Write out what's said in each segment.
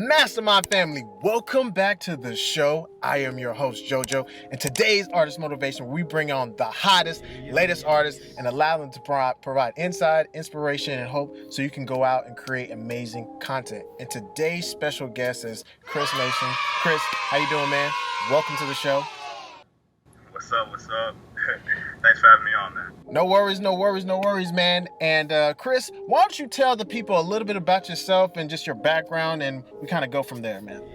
Mastermind family, welcome back to the show. I am your host, JoJo, and today's Artist Motivation, we bring on the hottest, latest artists and allow them to provide insight, inspiration, and hope so you can go out and create amazing content. And today's special guest is Chris Mason. Chris, how you doing, man? Welcome to the show. What's up? Thanks for having me on, man. No worries, man. And Chris, why don't you tell the people a little bit about yourself and just your background, and we kind of go from there, man. Right.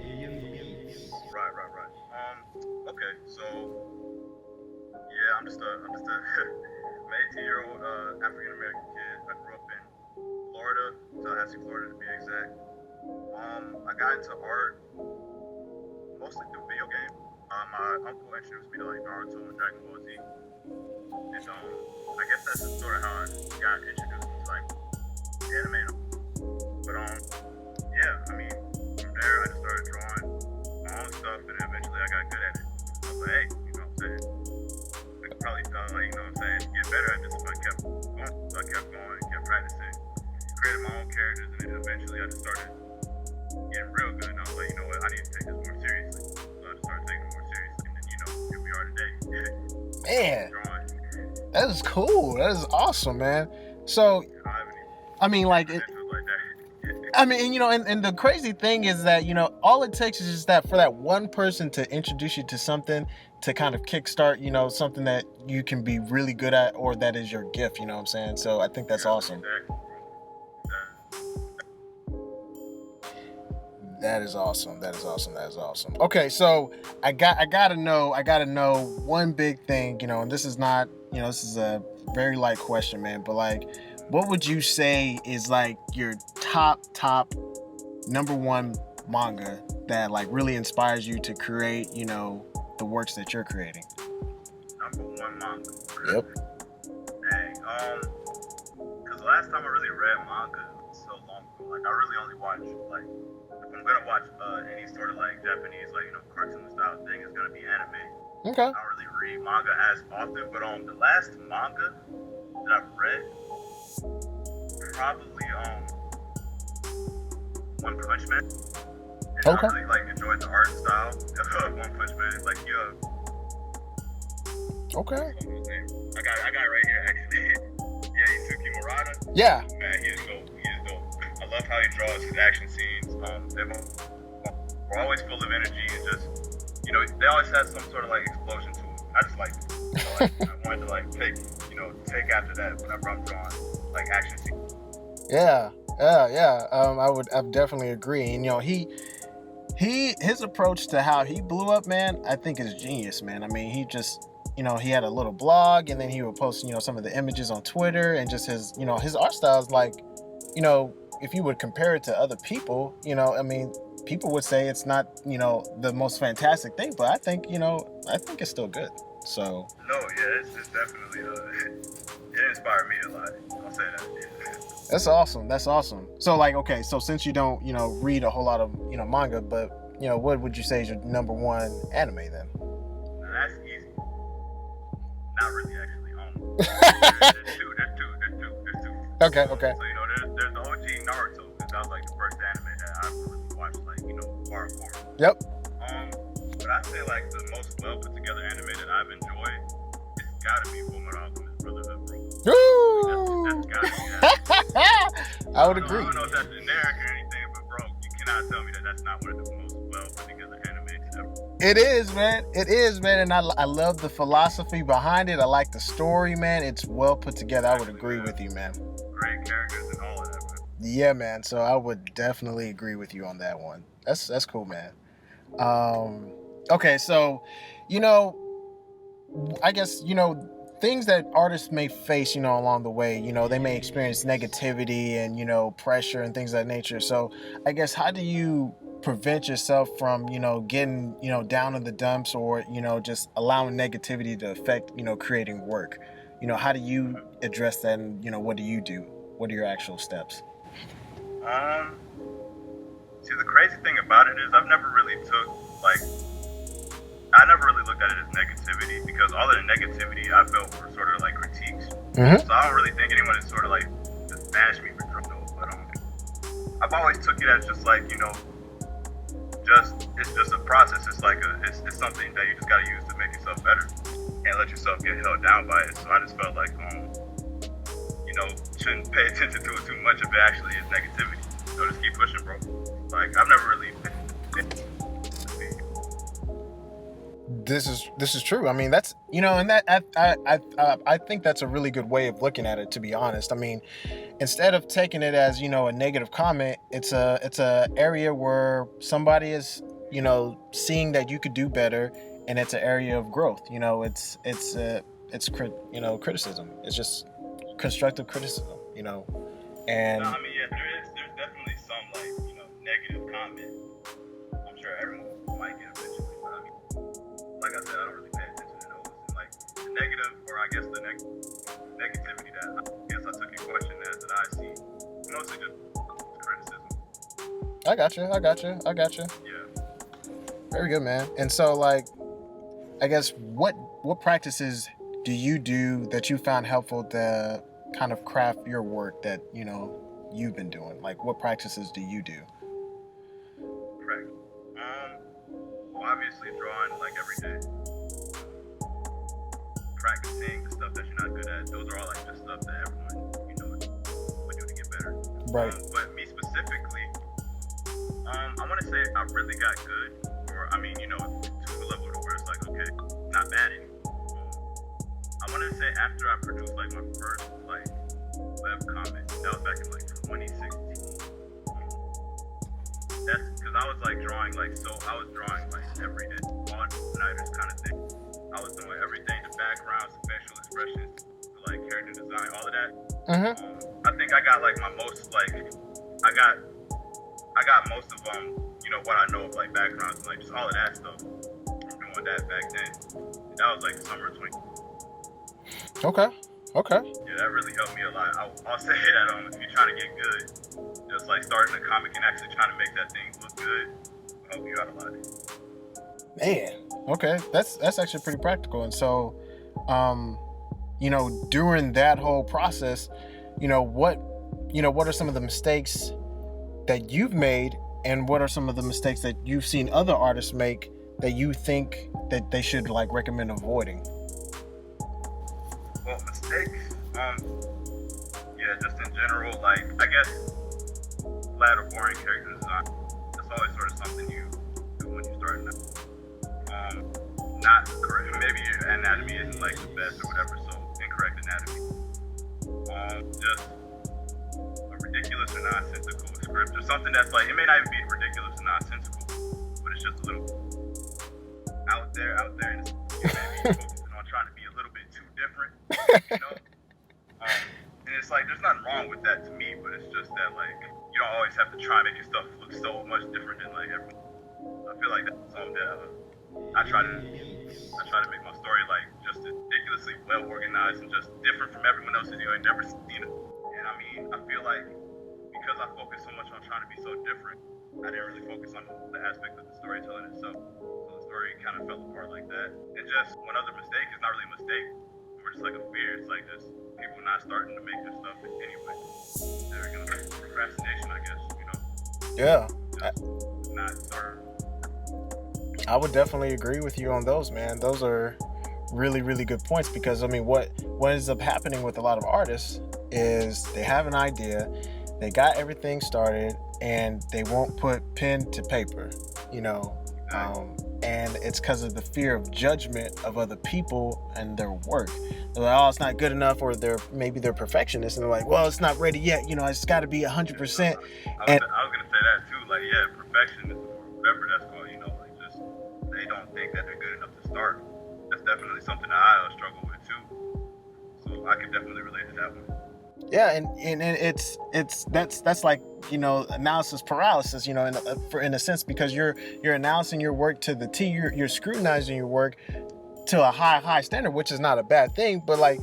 Okay, so yeah, I'm just a 18-year-old African American kid. I grew up in Florida, Tallahassee, Florida, to be exact. I got into art mostly through video games. My uncle introduced me to like Naruto and Dragon Ball Z. And I guess that's just sort of how I got introduced to like anime. But yeah, I mean, from there I just started drawing my own stuff, and eventually I got good at it. I was like, hey, you know what I'm saying? I could probably get better at this if I kept going. So I kept going and kept practicing, created my own characters, and then eventually I just started getting real good. And I was like, you know what, I need to take this more seriously. So I just started taking it more seriously, and then here we are today. Man. That is cool. That is awesome, man. So, I mean, like, and the crazy thing is that, all it takes is just that for that one person to introduce you to something to kind of kickstart, something that you can be really good at, or that is your gift, you know what I'm saying? So I think that's awesome. That is awesome. Okay, so I gotta know one big thing, and this is not, this is a very light question, man, but like, what would you say is like your top number one manga that like really inspires you to create, the works that you're creating? Number one manga. Yep. Dang. Because the last time I really read manga was so long ago. Like, I really only watch, like, if I'm gonna watch any sort of like Japanese, like, cartoon style thing, it's gonna be anime. Okay. I don't really read manga as often, but the last manga that I've read, probably One Punch Man. And Okay. I really like enjoyed the art style of One Punch Man. It's like Okay. I got it right here actually. Yeah, Isuki Murata. Yeah. Man, he is dope. I love how he draws his action scenes. They're always full of energy and just, they always have some sort of like explosion to them. I just like it. So, like, I wanted to like take after that whenever I'm drawing like action scenes. Yeah. I definitely agree. And his approach to how he blew up, man, I think is genius, man. I mean, he just, he had a little blog, and then he would post, some of the images on Twitter, and just his, his art style is like, if you would compare it to other people, I mean, people would say it's not, the most fantastic thing, but I think it's still good. So. No, yeah, it's definitely, it inspired me a lot. I'll say that. Yeah. That's awesome. So like, okay, so since you don't, read a whole lot of, manga, but, what would you say is your number one anime then? Now, that's easy. Not really, actually. There's two. Okay. So, there's the OG Naruto, because that was like the first anime that I really watched, like, hardcore. Yep. But I'd say like the most well put together anime that I've enjoyed, it's gotta be Fullmetal Alchemist Brotherhood, bro. That's gotta be that. I would agree. I don't know if that's generic or anything, but bro, you cannot tell me that that's not one of the most well put together animes ever. It is, man, and I love the philosophy behind it. I like the story, man. It's well put together. I would agree with you, man. Great characters and all of that, man. Yeah, man. So I would definitely agree with you on that one. That's cool, man. Okay, so, I guess, things that artists may face, along the way, they may experience negativity and, pressure and things of that nature. So I guess, how do you prevent yourself from, getting, down in the dumps, or, just allowing negativity to affect, creating work? How do you address that, and, what do you do? What are your actual steps? See, the crazy thing about it is I never really looked at it as negativity, because all of the negativity I felt were sort of like critiques. Mm-hmm. So I don't really think anyone has sort of like just bashed me for crypto. But I've always took it as just like, it's just a process. It's like it's something that you just gotta use to make yourself better. Can't let yourself get held down by it. So I just felt like shouldn't pay attention to it too much if it actually is negativity. So just keep pushing, bro. Like I've never really This is true. I mean, that's, and that I think that's a really good way of looking at it, to be honest. I mean, instead of taking it as, a negative comment, it's a area where somebody is, seeing that you could do better, and it's an area of growth. It's criticism. It's just constructive criticism, and no, I mean, yeah, there's definitely some negative comment. I'm sure everyone might get eventually, but I mean, like I said, I don't really pay attention to those. And like the negative, or I guess the negativity that I guess I took your question as, that I see, mostly just criticism. I got you. Yeah. Very good, man. And so, like, I guess what practices do you do that you found helpful to kind of craft your work that you've been doing? Like, what practices do you do? Correct. Well, obviously drawing like every day. Practicing the stuff that you're not good at. Those are all like just stuff that everyone would do to get better. Right. But me specifically, I want to say I really got good, or I mean, to a level to where it's like, okay, not bad anymore. I want to say after I produced like my first like web comic, that was back in like 2016. That's because I was like drawing like every day, all-nighters kind of thing. I was doing everything, the backgrounds, the facial expressions, the, like character design, all of that. Mm-hmm. I think I got like my most like I got most of what I know of like backgrounds and like just all of that stuff. I'm doing that back then. That was like summer of 20. Okay. Yeah, that really helped me a lot. I'll say that if you're trying to get good, just like starting a comic and actually trying to make that thing look good will help you out a lot. Man, okay, that's actually pretty practical. And so, during that whole process, what are some of the mistakes that you've made, and what are some of the mistakes that you've seen other artists make that you think that they should like recommend avoiding? Well, mistakes, yeah, just in general, like I guess flat or boring character design. That's always sort of something you do when you're starting out. Not correct. Maybe your anatomy isn't like the best or whatever, so incorrect anatomy. Just a ridiculous or nonsensical script, or something that's like, it may not even be ridiculous or nonsensical, but it's just a little out there, and it's, you may be focusing on trying to be a little bit too different, and it's like, there's nothing wrong with that to me, but it's just that like, you don't always have to try and make your stuff look so much different than like everyone. I feel like that's something that I try to make my story like just ridiculously well organized and just different from everyone else's. I never seen it, and I mean, I feel like because I focus so much on trying to be so different, I didn't really focus on the aspect of the storytelling itself. So the story kind of fell apart like that. And just one other mistake is not really a mistake, more just like a fear. It's like just people not starting to make their stuff anyway. They're gonna like procrastination, I guess. Yeah. Just not start. I would definitely agree with you on those, man. Those are really, really good points, because I mean, what ends up happening with a lot of artists is they have an idea, they got everything started, and they won't put pen to paper, and it's because of the fear of judgment of other people and their work. They're like, oh, it's not good enough, or maybe they're perfectionists, and they're like, well, it's not ready yet, it's got to be 100%. I was gonna say that too, like, yeah, perfectionism, or whatever that's called, they don't think that they're good enough to start. That's definitely something that I struggle with too. So I can definitely relate to that one. Yeah, and that's like, analysis paralysis, in a sense, because you're announcing your work to the T. You're scrutinizing your work to a high standard, which is not a bad thing. But like,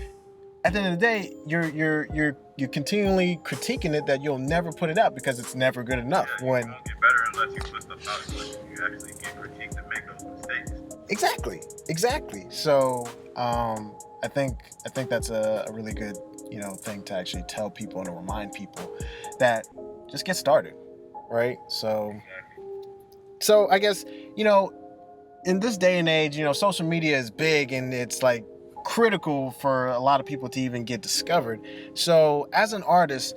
at the end of the day, you're continually critiquing it, that you'll never put it out because it's never good enough. Yeah, you won't get better unless you put stuff out, unless you actually get critiqued and make those mistakes. Exactly. So I think that's a really good thing to actually tell people and to remind people that just get started, right? So Exactly. So I guess, you know, in this day and age, you know, social media is big and it's like critical for a lot of people to even get discovered. So as an artist,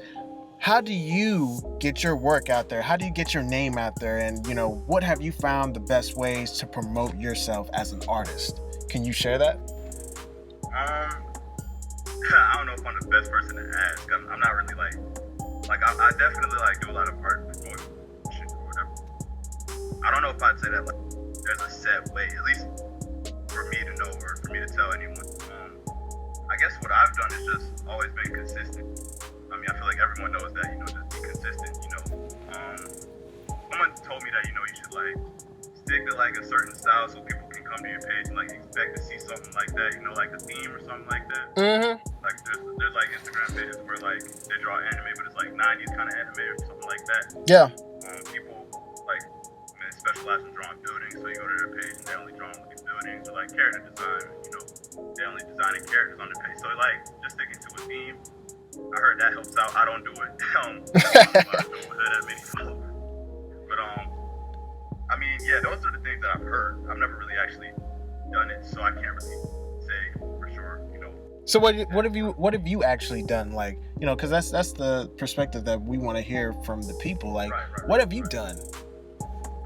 how do you get your work out there? How do you get your name out there? And, you know, what have you found the best ways to promote yourself as an artist? Can you share that? I don't know if I'm the best person to ask. I'm not really I definitely like do a lot of art promotion or whatever. I don't know if I'd say that like there's a set way, at least for me to know or for me to tell anyone. I guess what I've done is just always been consistent. I mean, I feel like everyone knows that, you know, just be consistent, you know. Someone told me that, you know, you should like stick to like a certain style so people can come to your page and like expect to see something like that, you know, like a theme or something like that. Mm-hmm. Like there's like Instagram pages where like they draw anime, but it's like 90s kind of anime or something like that. Yeah. People like specialize in drawing buildings, so you go to their page and they're only drawing like buildings or like character design, you know, they're only designing characters on their page. So like just sticking to a theme, I heard that helps out. I don't do it. I don't have that many followers. But I mean, yeah, those are the things that I've heard. I've never really actually done it, so I can't really say for sure, you know. So what have you actually done? Like, you know, because that's the perspective that we want to hear from the people. Like, what have you done?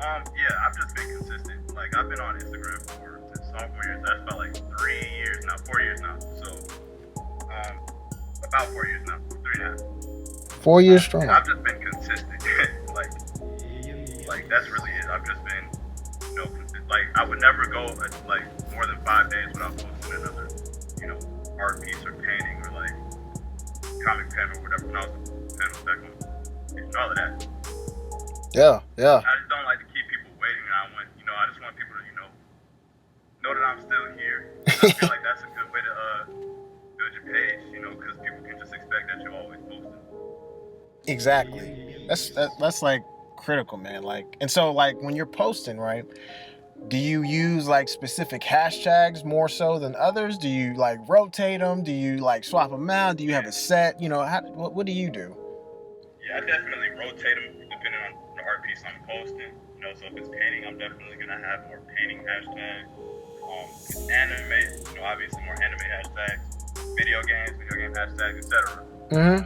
Yeah, I've just been consistent. Like, I've been on Instagram since sophomore year. That's about like 4 years now. So, about 4 years now, 3.5. 4 years strong. I've just been consistent. like that's really it. I've just been, you know, like I would never go like more than 5 days without posting another, you know, art piece or painting or like comic pen or whatever. When I was panels back on, and all of that. Yeah. I just don't like to keep people waiting. I just want people to, you know that I'm still here. I feel like that's a good way to build your page, you know, because people can just expect that you're always posting. Exactly. That's like critical, man. Like, and so like when you're posting, right? Do you use like specific hashtags more so than others? Do you like rotate them? Do you like swap them out? Do you have a set? You know, what do you do? Yeah, I definitely rotate them depending on the art piece I'm posting. You know, so if it's painting, I'm definitely gonna have more painting hashtags. Anime, you know, obviously more anime hashtags. Video game hashtags, etc. Mm-hmm.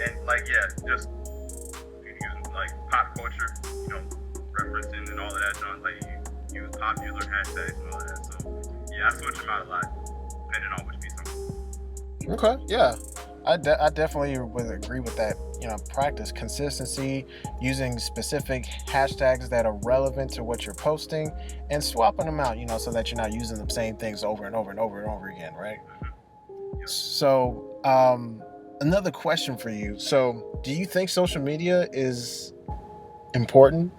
And like, yeah, just using like pop culture, you know, referencing and all of that. Like you use popular hashtags and all of that. So yeah, I switch them out a lot depending on which piece I'm. Okay, yeah. I definitely would agree with that. You know, practice consistency, using specific hashtags that are relevant to what you're posting, and swapping them out. You know, so that you're not using the same things over and over and over and over again, right? Yep. So, another question for you. So, do you think social media is important?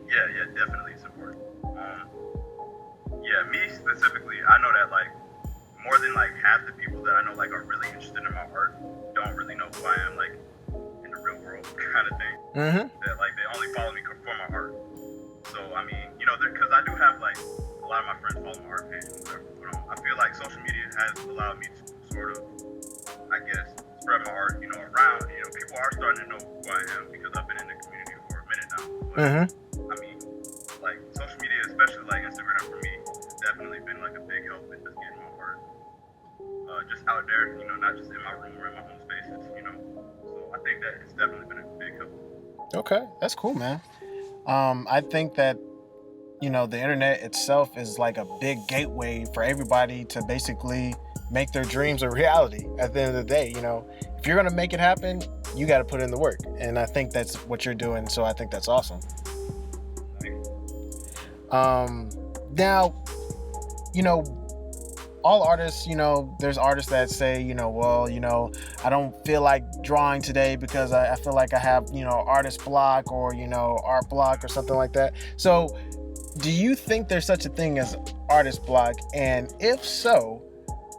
Yeah, definitely it's important. Yeah, me specifically, I know that like more than like half the people that I know like are really interested in my art don't really know who I am like in the real world kind of thing. Mm-hmm. That like they only follow me for my art. So I mean, you know, because I do have like a lot of my friends follow my art page and whatever. But I feel like social media has allowed me to sort of, I guess, spread my art, you know, around. You know, people are starting to know who I am because I've been in the community for a minute now. But, Mm-hmm. I mean, like social media, especially like Instagram for me, has definitely been like a big help in just getting my art just out there, you know, not just in my room or in my home spaces, you know. So I think that it's definitely been a big help. Okay, that's cool, man. I think that, you know, the internet itself is like a big gateway for everybody to basically make their dreams a reality. At the end of the day, you know, if you're gonna make it happen, you got to put in the work, and I think that's what you're doing. So I think that's awesome. Now, you know, all artists, you know, there's artists that say, you know, well, you know, I don't feel like drawing today because I feel like I have, you know, artist block or, you know, art block or something like that. So do you think there's such a thing as artist block? And if so,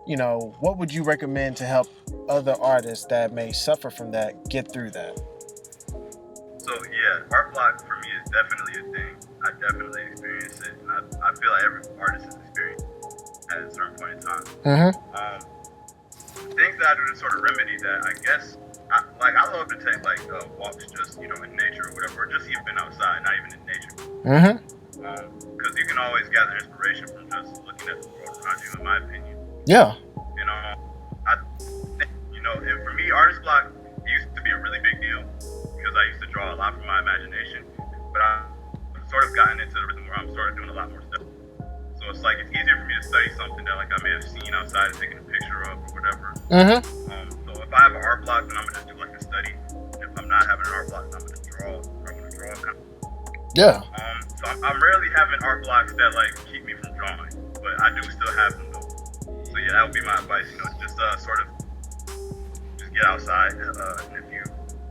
you know, what would you recommend to help other artists that may suffer from that get through that? So yeah, art block for me is definitely a thing. I definitely experience it, and I feel like every artist has experienced it at a certain point in time. Mm-hmm. Things that I do to sort of remedy that, I guess, I love to take like walks just, you know, in nature or whatever, or just even outside, not even in nature. Because you can always gather inspiration from just looking at the world around you, in my opinion. Yeah. You know, I think, you know, and for me, artist block used to be a really big deal because I used to draw a lot from my imagination, but I've sort of gotten into the rhythm where I'm sort of doing a lot more stuff. So it's like it's easier for me to study something that like I may have seen outside and taking a picture of or whatever. So if I have an art block, then I'm gonna just do like a study. If I'm not having an art block, then I'm gonna draw. Or I'm gonna draw. Yeah. So I'm rarely having art blocks that like keep me from drawing, but I do still have them though. So yeah, that would be my advice. You know, just sort of just get outside. And if you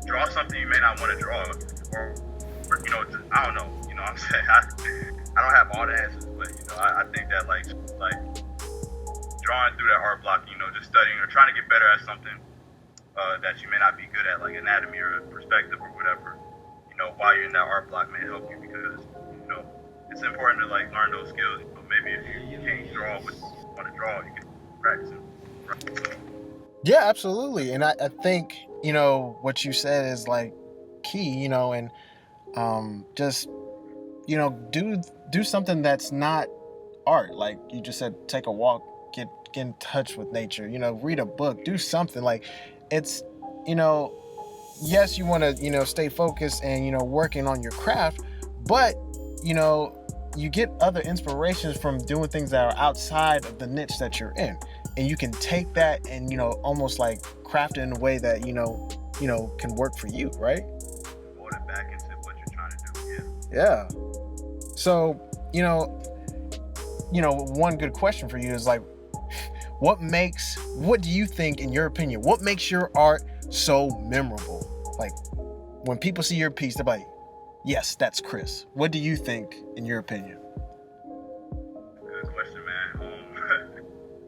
draw something you may not want to draw, or you know, just, I don't know. You know, what I'm saying I don't have all the answers, but you know, I think that like drawing through that art block, you know, just studying or trying to get better at something that you may not be good at, like anatomy or perspective or whatever. You know, while you're in that art block may help you because, you know, it's important to like learn those skills. You know, maybe if you can't draw what you want to draw, you can practice it. Yeah, absolutely. And I think, you know, what you said is like key, you know, and just, you know, do something that's not art. Like you just said, take a walk, get in touch with nature, you know, read a book, do something. Like it's, you know, yes, you want to, you know, stay focused and, you know, working on your craft, but, you know, you get other inspirations from doing things that are outside of the niche that you're in. And you can take that and, you know, almost like craft it in a way that, you know, can work for you, right? Mold it back into what you're trying to do, yeah. So, you know, one good question for you is like, what do you think, in your opinion, what makes your art so memorable? Like when people see your piece, they're like, yes, that's Chris. What do you think, in your opinion? Good question, man.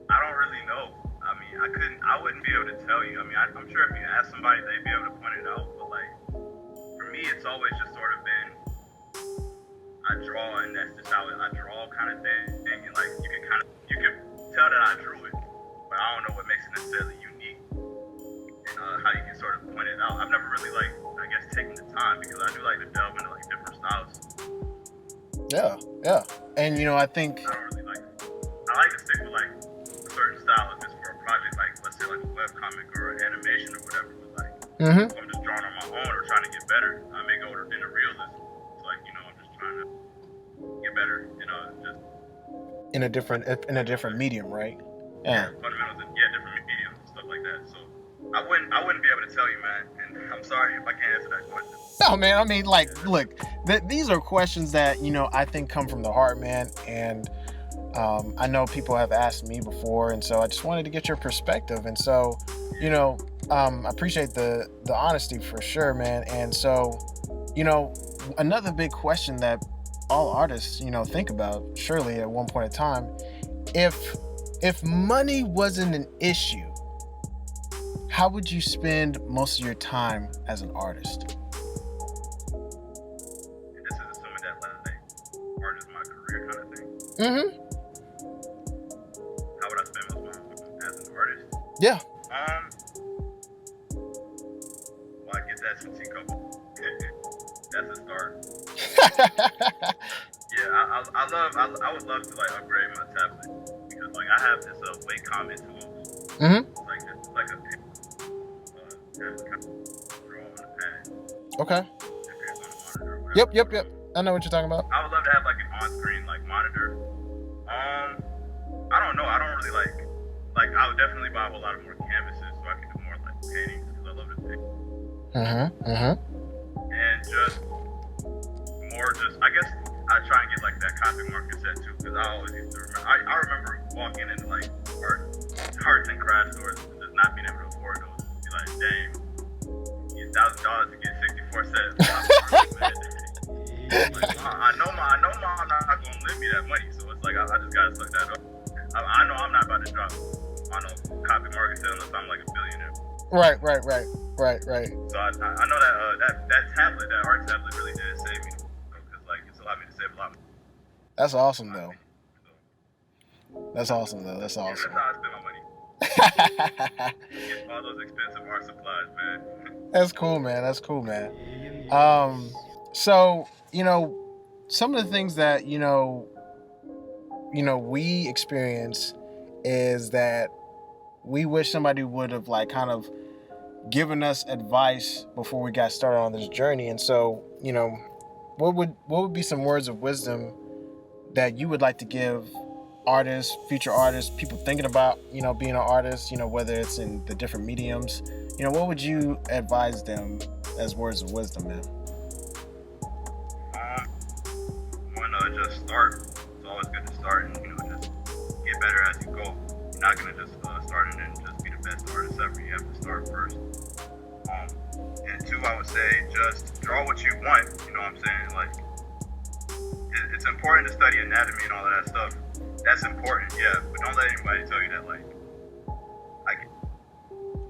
I don't really know. I mean, I wouldn't be able to tell you. I mean, I'm sure if you ask somebody, they'd be able to point it out. But like, for me, it's always just sort of been, I draw and that's just how I draw kind of thing. And like, you can tell that I drew it, but I don't know what makes it necessarily unique and how you can sort of point it out. I've never really like, I guess, taken the time because I do like to delve into like different styles. Yeah. And you know, I think I don't really like it. I like to stick with like a certain style if it's for a project, like let's say like a webcomic or animation or whatever. But like, if I'm just drawing on my own or trying to get better, I may go into realism. It's like, you know, I'm just trying to get better, you know, just in a different medium, right? Yeah, fundamentals and different mediums and stuff like that. So I wouldn't be able to tell you, man. And I'm sorry if I can't answer that question. No, man. I mean, like, look, these are questions that, you know, I think come from the heart, man. And I know people have asked me before, and so I just wanted to get your perspective. And so, you know, I appreciate the honesty for sure, man. And so, you know, another big question that all artists, you know, think about surely at one point in time, if money wasn't an issue, how would you spend most of your time as an artist? And this is assuming that like art is my career kind of thing. How would I spend most of my time as an artist? Yeah. Well, I get that since you couple. That's a start. Yeah, I would love to like upgrade my tablet because like I have this Wacom tool. Like a kind of draw on the pad. Okay. Yep. I know what you're talking about. I would love to have like an on-screen like monitor. I don't know. I don't really like. I would definitely buy a whole lot of more canvases so I can do more like paintings because I love to paint. And just more, I guess I try and get like that comic market set too because I always used to remember. I remember walking into like arts and crafts stores and just not being able to afford those. Be like, dang, $1,000 to get 64 sets. Like, I know my mom not gonna lend me that money, so it's like I just gotta suck that up. I know I'm not about to drop on a copy market sale unless I'm like a billionaire. Right. So I know that tablet, that art tablet, really did save me because like it's allowed me to save a lot. That's awesome though. That's awesome. Yeah, that's how I spend my money. Get all those expensive art supplies, man. That's cool, man. That's cool, man. So some of the things that we experience is that we wish somebody would have like kind of given us advice before we got started on this journey. And so, what would be some words of wisdom that you would like to give artists, future artists, people thinking about, being an artist, whether it's in the different mediums, what would you advise them as words of wisdom, man? Just start. It's always good to start and, just get better as you go. You're not going to just start and then just be the best artist ever. You have to start first. And two, I would say just draw what you want. You know what I'm saying? Like, it's important to study anatomy and all of that stuff. That's important, yeah. But don't let anybody tell you that, like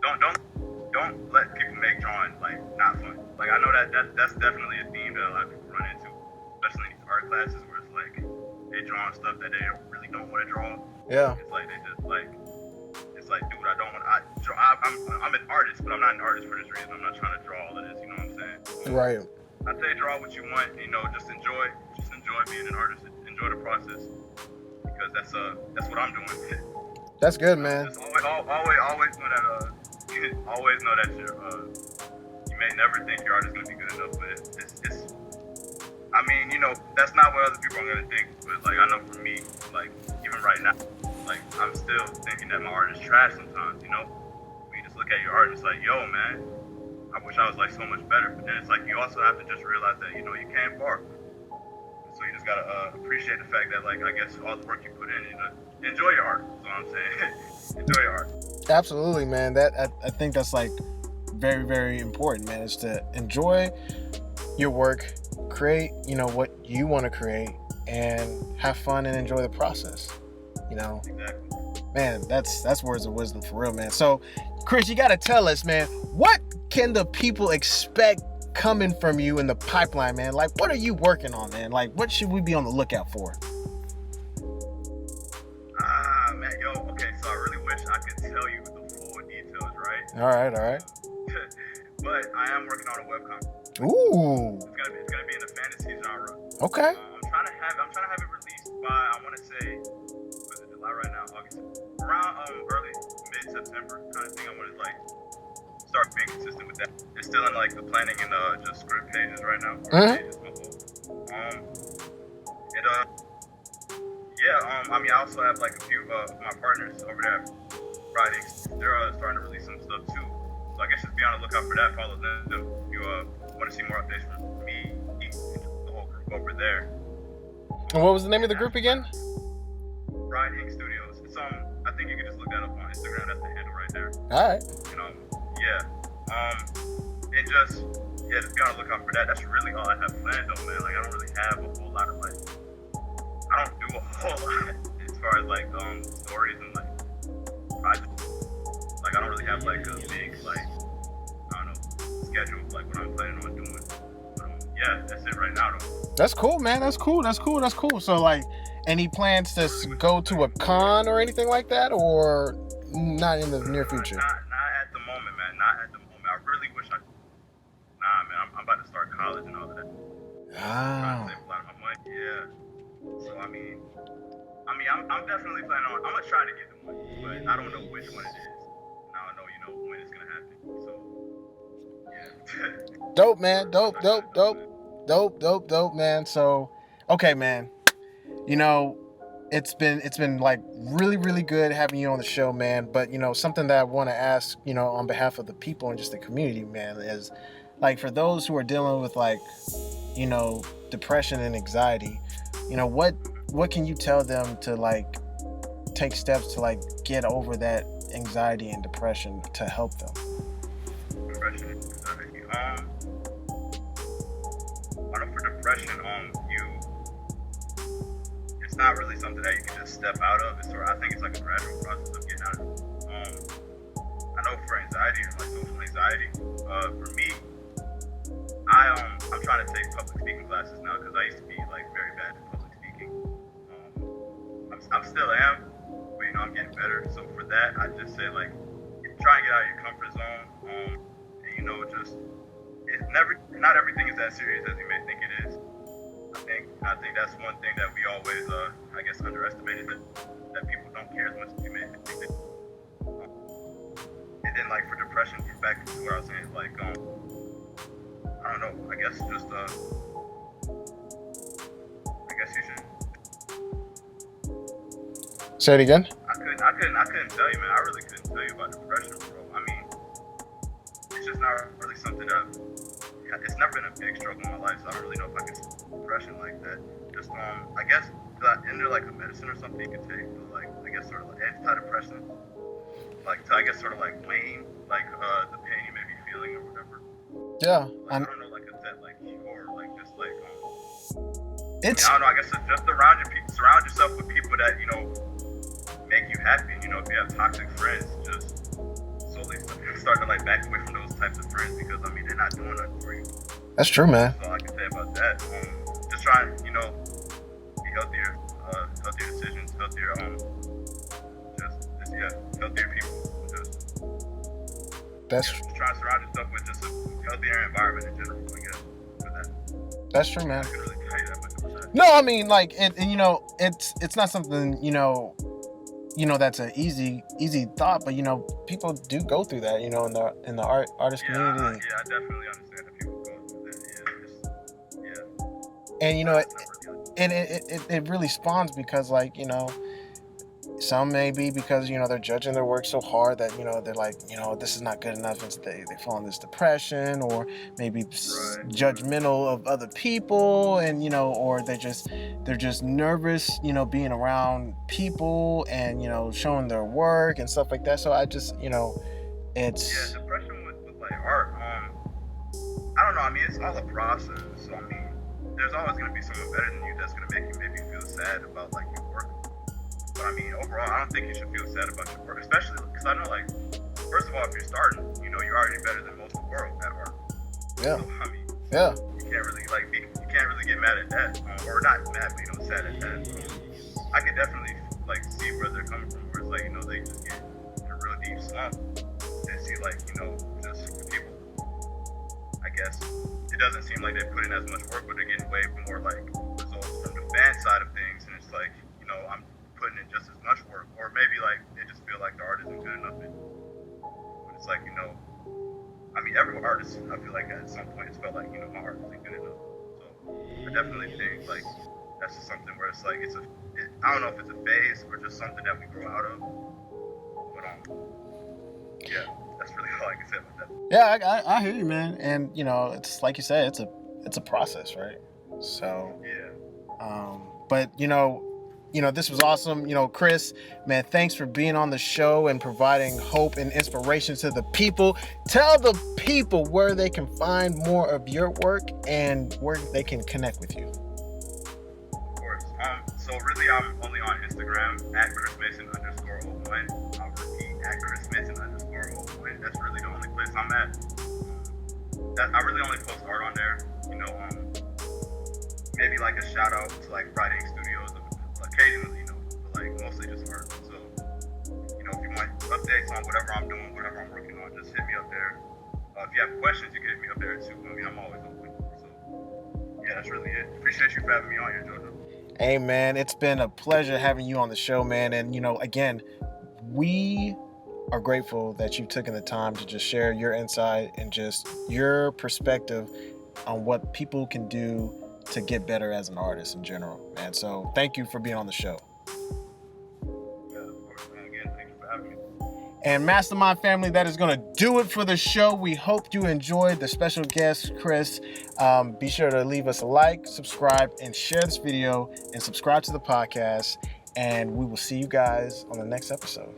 don't let people make drawing like not fun. Like I know that's definitely a theme that a lot of people run into, especially in these art classes where it's like they drawing stuff that they really don't want to draw. Yeah. It's like they just like it's like, dude, I don't want to. I'm an artist, but I'm not an artist for this reason. I'm not trying to draw all of this. You know what I'm saying? Right. I say draw what you want. Just enjoy being an artist. Enjoy the process because that's what I'm doing. That's good, man. Just always know that always know that you may never think your art is gonna be good enough, but it's I mean, that's not what other people are gonna think. But like I know for me, like even right now, like I'm still thinking that my art is trash sometimes. When you just look at your art, it's like, yo, man, I wish I was like so much better. But then it's like you also have to just realize that you came far. So you just gotta appreciate the fact that, like, I guess all the work you put in, enjoy your art. That's what I'm saying. Enjoy your art. Absolutely, man. That I think that's like very, very important, man. Is to enjoy your work, create, what you want to create, and have fun and enjoy the process. Exactly. Man, that's words of wisdom for real, man. So, Chris, you gotta tell us, man, what can the people expect coming from you in the pipeline, man? Like, what are you working on, man? Like, what should we be on the lookout for? Man, okay, so I really wish I could tell you the full details, right? All right. But I am working on a webcomic. Ooh. It's gonna be in the fantasy genre. Okay. I'm trying to have it released by, I want to say, was it July right now, August? Around early mid-September kind of thing. I want to like start being consistent with that. It's still in like the planning and just script pages right now. I mean, I also have like a few of my partners over there writing. They're starting to release some stuff too. So I guess just be on the lookout for that. Follow them. If you want to see more updates from me and the whole group over there. And what was the name of the group again? Writing Studios. It's I think you can just look that up on Instagram. That's the handle right there. All right. And just be on the lookout for that. That's really all I have planned though, man. Like I don't really have a whole lot of I don't do a whole lot as far as like stories and like projects. Like I don't really have like a big schedule of like what I'm planning on doing. That's it right now though. That's cool, man. That's cool. So like, any plans to go to a con or anything like that, or not in the near future? Not at the moment, man. Not at the moment. I really wish I could. Nah, man. I'm about to start college and all of that. I'm trying to save a lot of my money. Yeah. So I mean, I'm definitely planning on. I'm gonna try to get the money, but I don't know which one it is. And I don't know, when it's gonna happen. So yeah. Dope, man. Dope, man. So, okay, man. It's been like really, really good having you on the show, man. But something that I want to ask, on behalf of the people and just the community, man, is like for those who are dealing with like, depression and anxiety, what can you tell them to like take steps to like get over that anxiety and depression to help them? Depression and anxiety. For depression, it's not really something that you can just step out of. I think it's like a gradual process of getting out of it. I know for anxiety, like social anxiety, for me, I'm trying to take public speaking classes now because I used to be like very bad at public speaking. I still am, but I'm getting better. So for that, I just say like, try and get out of your comfort zone. And, just not everything is as serious as you may think it is. I think that's one thing that we always, I guess, underestimated, that people don't care as much as you may think they do. And then, like, for depression, back to what I was saying, like, I don't know, I guess just, I guess you should. Say it again? I couldn't tell you, man. I really couldn't tell you about depression, bro. I mean, it's just not really something that it's never been a big struggle in my life, so I don't really know if I can see depression like that. Just, I guess, isn't there like a medicine or something you can take to, like, I guess, sort of like antidepressant? Like, to, I guess, sort of like wane, like, the pain you may be feeling or whatever. Yeah. Like, I don't know, like, is that, like, cure, like, just, like, it's... I don't know, I guess it's just surround yourself with people that, make you happy. If you have toxic friends, just slowly start to, like, back away from those types of friends, because, I mean, they're not doing nothing for you. That's true, man. That's all I can say about that. Just try and, be healthier decisions, healthier, healthier people. Just try to surround yourself with just a healthier environment in general, I guess, for that. That's true, man. I can really tell you that much about that. No, I mean, like, it's not something, that's an easy thought, but people do go through that, in the artist community. Yeah, I definitely understand that people go through that. And it really spawns because, like, some may be because they're judging their work so hard that they're like, this is not good enough, and they fall in this depression, or maybe judgmental of other people, and or they're just nervous being around people and showing their work and stuff like that. So I just it's depression with like art. I don't know. I mean, it's all a process. So I mean, there's always gonna be someone better than you that's gonna make you maybe feel sad about like your work. But I mean, overall, I don't think you should feel sad about your work, especially because I know, like, first of all, if you're starting, you're already better than most of the world at art. Yeah. So, I mean, yeah. You can't really get mad at that, or not mad, but sad at that. So, I could definitely like see where they're coming from, where it's like they just get in a real deep slump and see like just people. I guess it doesn't seem like they put in as much work, but they're getting way more like results from the fan side of things, and it's like I'm putting in just as much work, or maybe like they just feel like the art isn't good enough. But it's like I mean, every artist, I feel like at some point it's felt like my art isn't good enough. So I definitely think like that's just something where it's like I don't know if it's a phase or just something that we grow out of. But yeah, that's really all I can say about that. Yeah, I hear you, man, and it's like you said, it's a process, right? So yeah. But this was awesome. Chris, man, thanks for being on the show and providing hope and inspiration to the people. Tell the people where they can find more of your work and where they can connect with you. Of course. So really, I'm only on Instagram at @ChrisMason_01. I'll repeat, at @ChrisMason_01. That's really the only place I'm at. I really only post art on there. Maybe like a shout out to like writing studios occasionally, but like mostly just art. So, if you want updates on whatever I'm doing, whatever I'm working on, just hit me up there. If you have questions, you can hit me up there too. I mean, I'm always open. So, yeah, that's really it. Appreciate you for having me on here, Jojo. Hey, man, it's been a pleasure having you on the show, man. And, again, we are grateful that you've taken the time to just share your insight and just your perspective on what people can do to get better as an artist in general, man. So thank you for being on the show. Yeah, of course, man. Again, thank you for having me. And Mastermind family, that is going to do it for the show. We hope you enjoyed the special guest, Chris. Be sure to leave us a like, subscribe, and share this video, and subscribe to the podcast. And we will see you guys on the next episode.